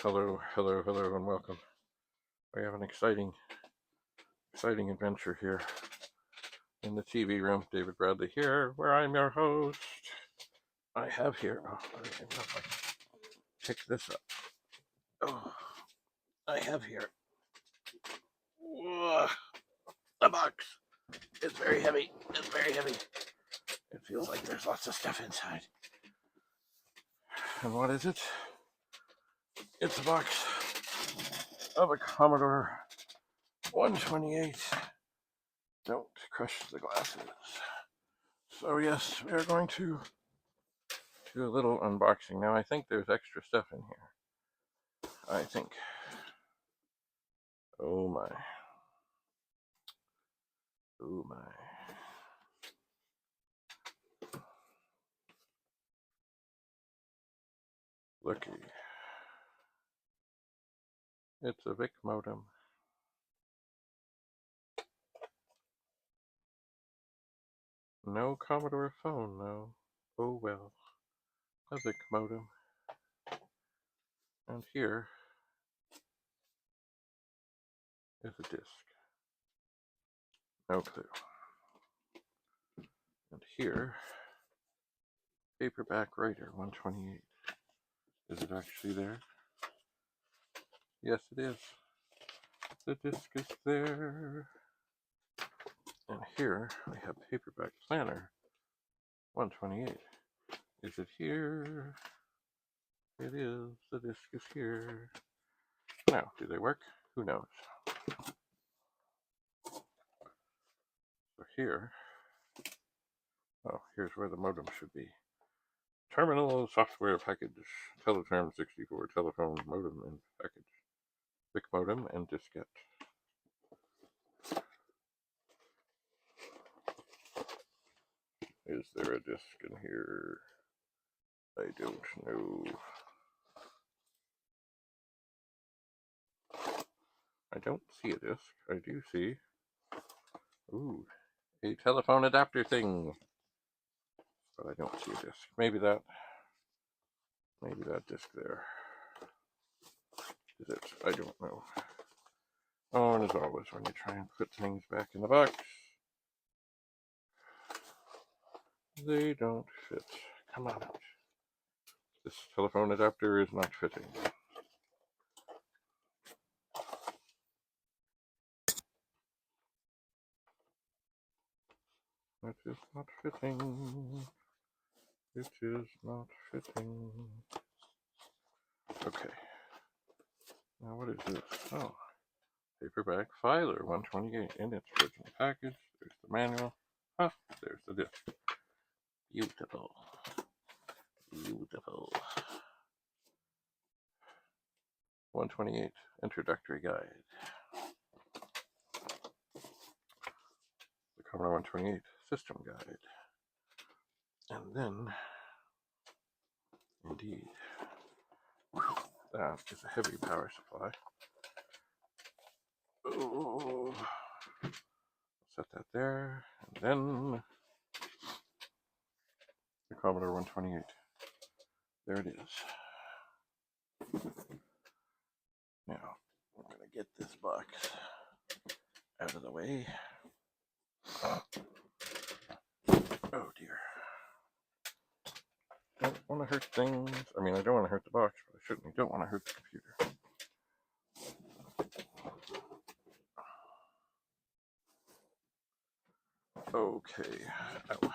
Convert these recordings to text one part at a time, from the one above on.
Hello, hello, hello, and welcome. We have an exciting adventure here in the TV room. David Bradley here, where I'm your host. I have here, I don't know if I can pick this up. Oh, I have here a box. It's very heavy. It's very heavy. It feels like there's lots of stuff inside. And what is it? It's a box of a Commodore 128. Don't crush the glasses. So yes, we are going to do a little unboxing. Now I think there's extra stuff in here. I think. Oh my. Oh my. Looky. It's a VIC modem. No Commodore phone, though. Oh well. A VIC modem. And here is a disc. No clue. And here, paperback writer 128. Is it actually there? Yes, it is. The disc is there. And here we have paperback planner 128. Is it here? It is. The disc is here. Now, do they work? Who knows? So here, here's where the modem should be. Terminal software package, Teleterm 64 telephone modem and package, VIC modem and diskette. Is there a disk in here? I don't know. I don't see a disk. I do see, a telephone adapter thing, but I don't see a disk. Maybe that disk there is it. I don't know. Oh, and as always, when you try and put things back in the box, they don't fit. Come on out. This telephone adapter is not fitting. It is not fitting. It is not fitting. Okay. Now what is this? Oh, paperback filer 128 in its original package. There's the manual. Ah, there's the disc. Beautiful. Beautiful. 128 Introductory Guide. The Commodore 128 System Guide. And then, indeed, that is a heavy power supply. Oh, set that there. And then the Commodore 128. There it is. Now, I'm going to get this box out of the way. Oh dear. Don't want to hurt things. I mean, I don't want to hurt the box, but I certainly don't want to hurt the computer. Okay. Ow.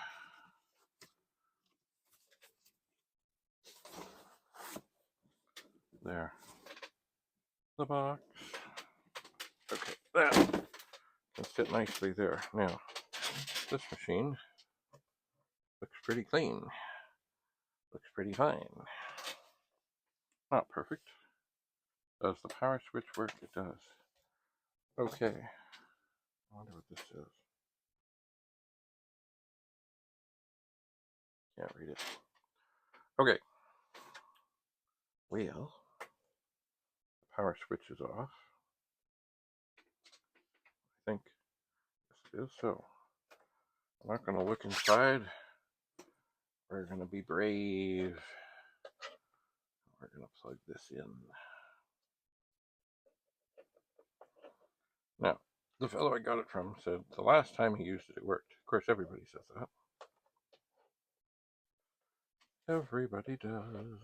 There. The box. Okay, that can fit nicely there. Now, this machine looks pretty clean. Looks pretty fine. Not perfect. Does the power switch work? It does. Okay. I wonder what this is. Can't read it. Okay. Well, the power switch is off. I think this is so. I'm not going to look inside. We're going to be brave. We're going to plug this in. The fellow I got it from said the last time he used it, it worked. Of course, everybody says that. Everybody does.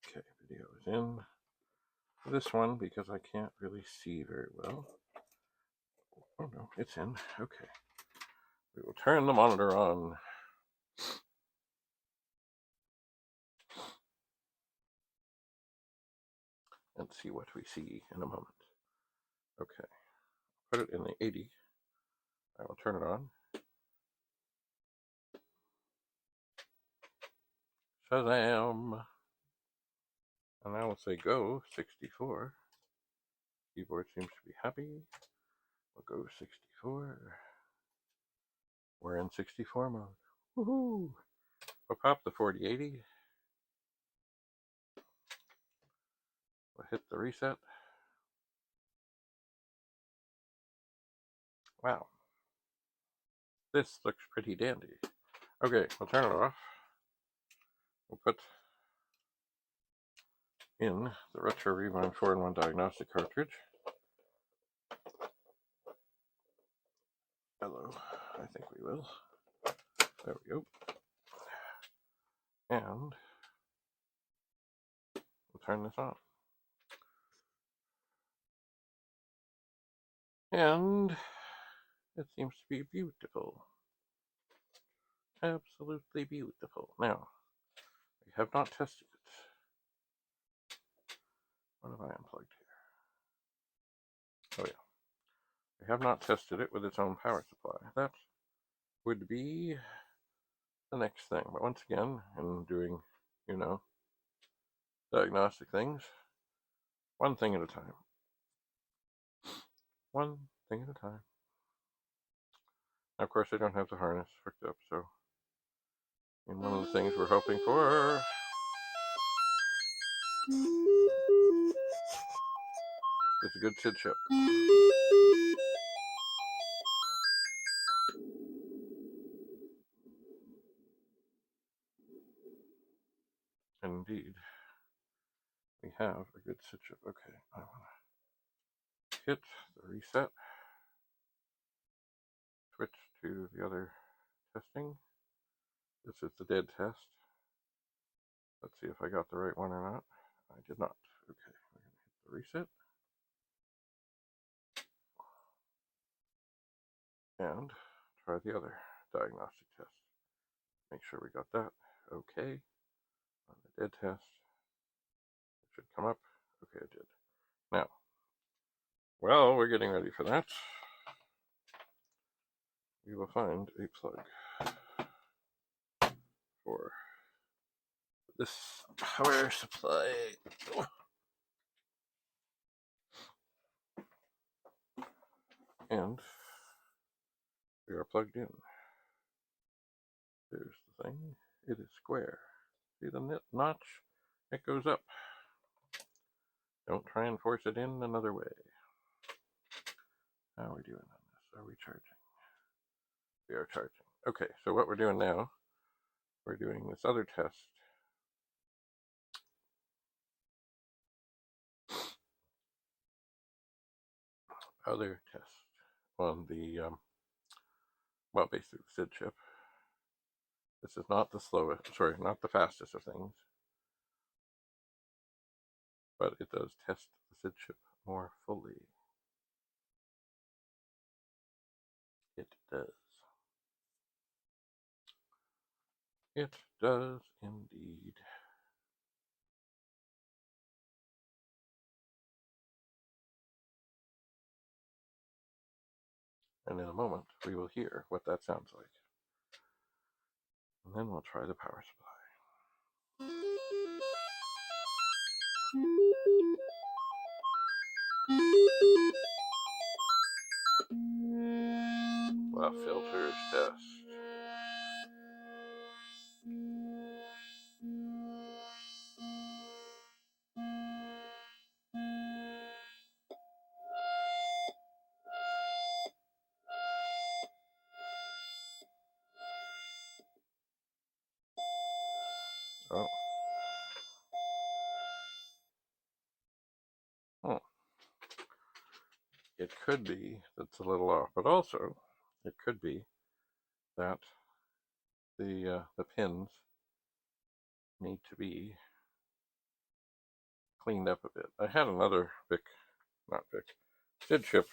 Okay, video is in. This one, because I can't really see very well. Oh no, it's in. Okay. We will turn the monitor on. And see what we see in a moment. Okay. Put it in the 80. I will turn it on. Shazam! And I will say go 64. Keyboard seems to be happy. We'll go 64. We're in 64 mode. Woohoo! We'll pop the 4080. We'll hit the reset. Wow. This looks pretty dandy. Okay, we'll turn it off. We'll put in the Retro Rewind 4-in-1 diagnostic cartridge. Hello, I think we will. There we go. And we'll turn this on. And it seems to be beautiful. Absolutely beautiful. Now, we have not tested it. What have I unplugged here? Oh yeah. We have not tested it with its own power supply. That would be the next thing. But once again, in doing, diagnostic things, one thing at a time. One thing at a time. Now, of course, I don't have the harness hooked up, so one of the things we're hoping for is a good SID chip. Indeed, we have a good SID chip. Okay, I want to hit the reset, switch to the other testing. This is the dead test. Let's see if I got the right one or not. I did not. Okay, we're going to hit the reset. And try the other diagnostic test. Make sure we got that. Okay. On the dead test, it should come up. Okay, it did. Now, while we're getting ready for that, we will find a plug for this power supply. And we are plugged in. There's the thing. It is square. See the notch? It goes up. Don't try and force it in another way. How are we doing on this? Are we charging? We are charging. Okay, so what we're doing now, we're doing this other test. Other test on the, well, basically the SID chip. This is not the slowest, sorry, not the fastest of things, but it does test the SID chip more fully. It does. It does indeed. And in a moment, we will hear what that sounds like. And then we'll try the power supply. The filters test. Oh. it could be that's a little off, but also it could be that the pins need to be cleaned up a bit. I had another SID chip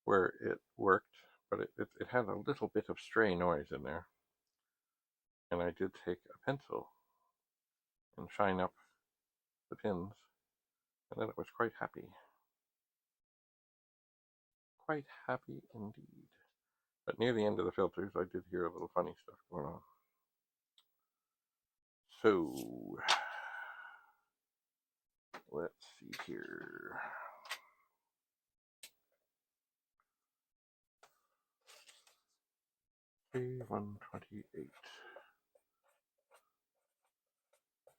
where it worked, but it had a little bit of stray noise in there. And I did take a pencil and shine up the pins, and then it was quite happy. Quite happy indeed. But near the end of the filters, I did hear a little funny stuff going on. So, let's see here. C-128.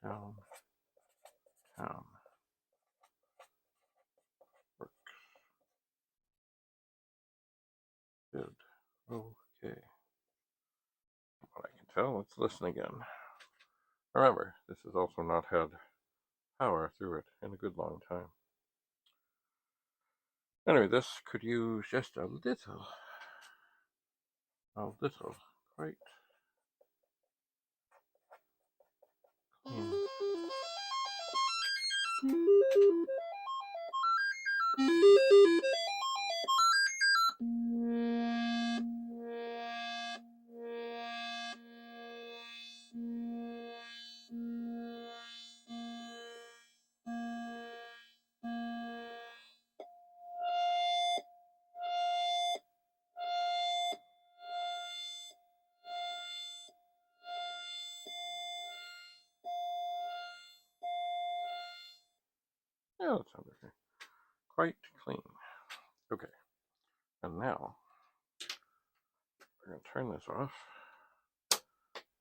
Downtown. Works. Good. Okay. From what I can tell, let's listen again. Remember, this has also not had power through it in a good long time. Anyway, this could use just a little, quite clean. Yeah, that sounds okay. Quite clean. Okay, and now we're going to turn this off,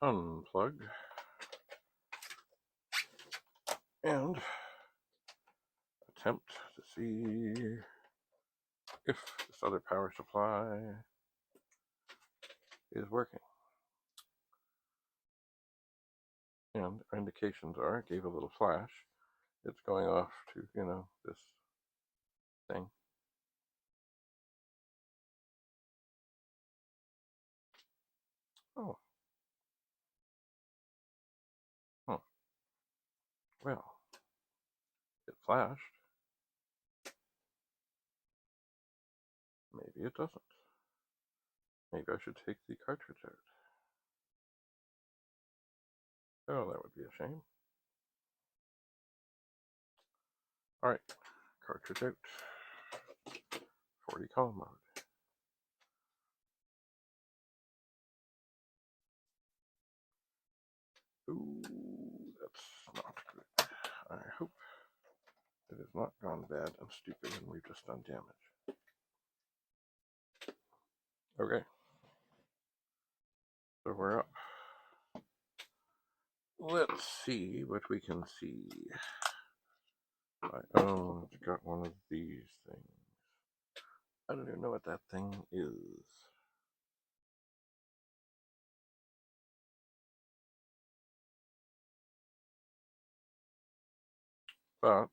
unplug, and attempt to see if this other power supply is working. And indications are, it gave a little flash. It's going off to, this thing. Oh. Huh. Well, it flashed. Maybe it doesn't. Maybe I should take the cartridge out. Oh, that would be a shame. Alright, cartridge out. 40 column mode. Ooh, that's not good. I hope it has not gone bad and stupid and we've just done damage. Okay. So we're up. Let's see what we can see. Oh, it's got one of these things. I don't even know what that thing is. But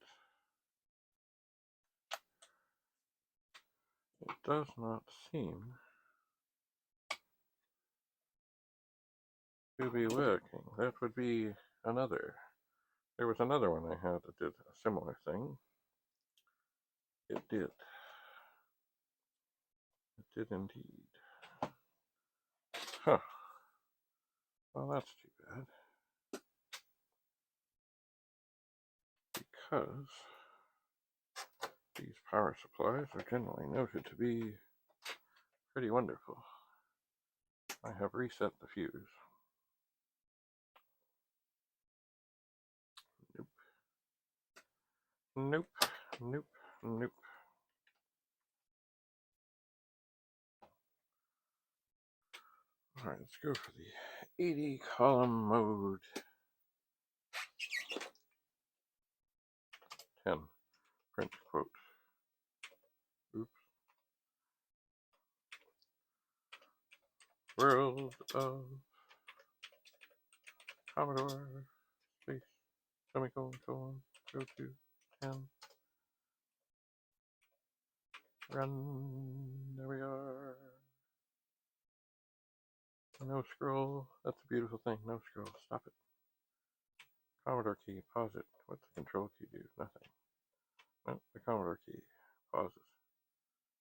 it does not seem to be working. That would be another. There was another one I had that did a similar thing. It did. It did indeed. Huh. Well, that's too bad. Because these power supplies are generally noted to be pretty wonderful. I have reset the fuse. Nope. Nope. Nope. Nope. Alright, let's go for the 80 column mode. 10. Print quote. Oops. World of Commodore space semicolon colon go to 10. Run. There we are. No scroll. That's a beautiful thing. No scroll. Stop it. Commodore key. Pause it. What's the control key do? Nothing. No, the Commodore key. Pauses.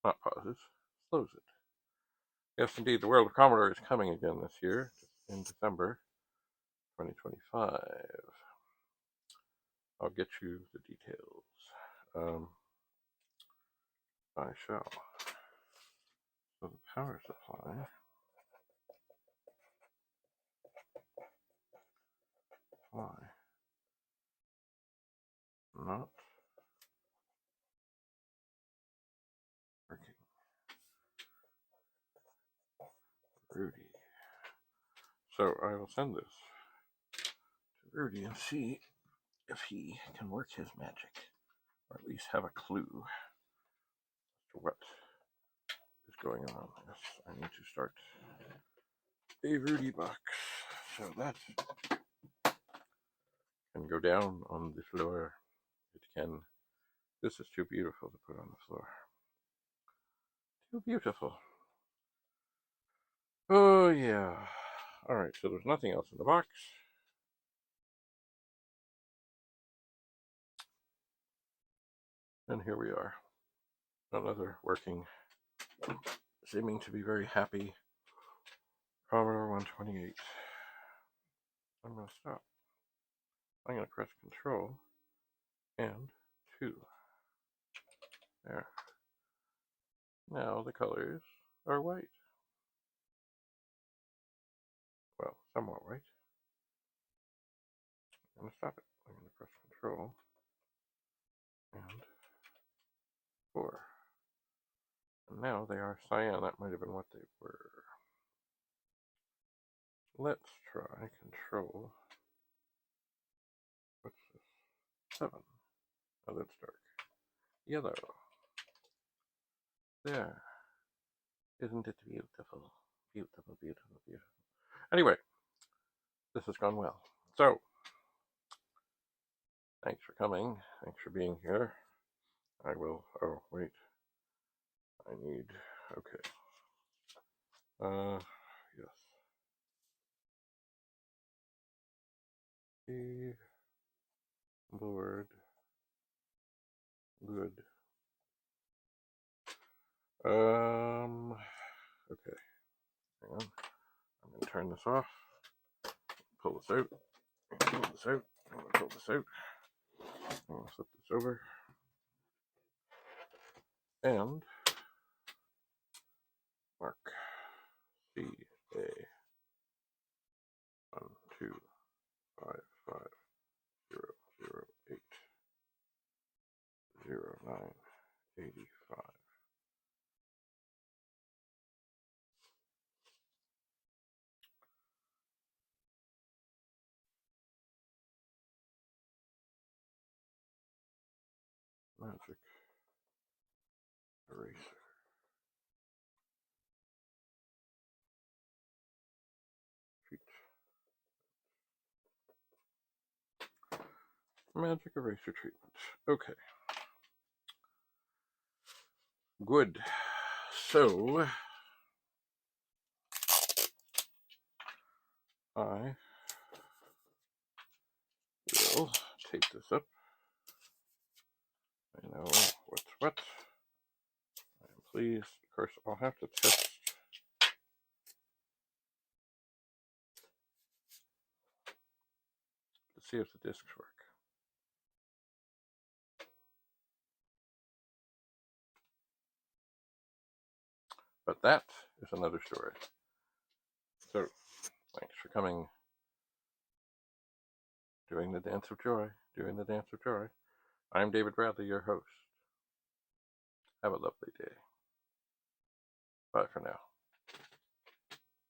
Not pauses. Slows it. Yes, indeed. The world of Commodore is coming again this year in December 2025. I'll get you the details. I shall. So the power supply. Not working. Rudy. So I will send this to Rudy and see if he can work his magic, or at least have a clue as to what is going on. Yes, I need to start a Rudy box. So that can go down on the floor. It can. This is too beautiful to put on the floor. Too beautiful. Oh, yeah. Alright, so there's nothing else in the box. And here we are. Another working, seeming to be very happy Commodore 128. I'm going to stop. I'm going to press Control and 2. There. Now the colors are white. Well, somewhat white. I'm going to stop it. I'm going to press Control and 4. And now they are cyan. That might have been what they were. Let's try Control. What's this? 7. Oh, that's dark. Yellow. There. Isn't it beautiful? Beautiful, beautiful, beautiful. Anyway, this has gone well. So, thanks for coming. Thanks for being here. I will, oh, wait. I need, okay. Yes. Keyboard. Good. Okay. Hang on. I'm going to turn this off. Pull this out. Pull this out. I'm going to pull this out. I'm going to flip this over. And mark C1280985. Magic eraser. Magic eraser treatment. Okay. Good. So, I will tape this up. I know what's what. I am pleased. Of course, I'll have to test to see if the discs work. But that is another story. So, thanks for coming. Doing the dance of joy. Doing the dance of joy. I'm David Bradley, your host. Have a lovely day. Bye for now.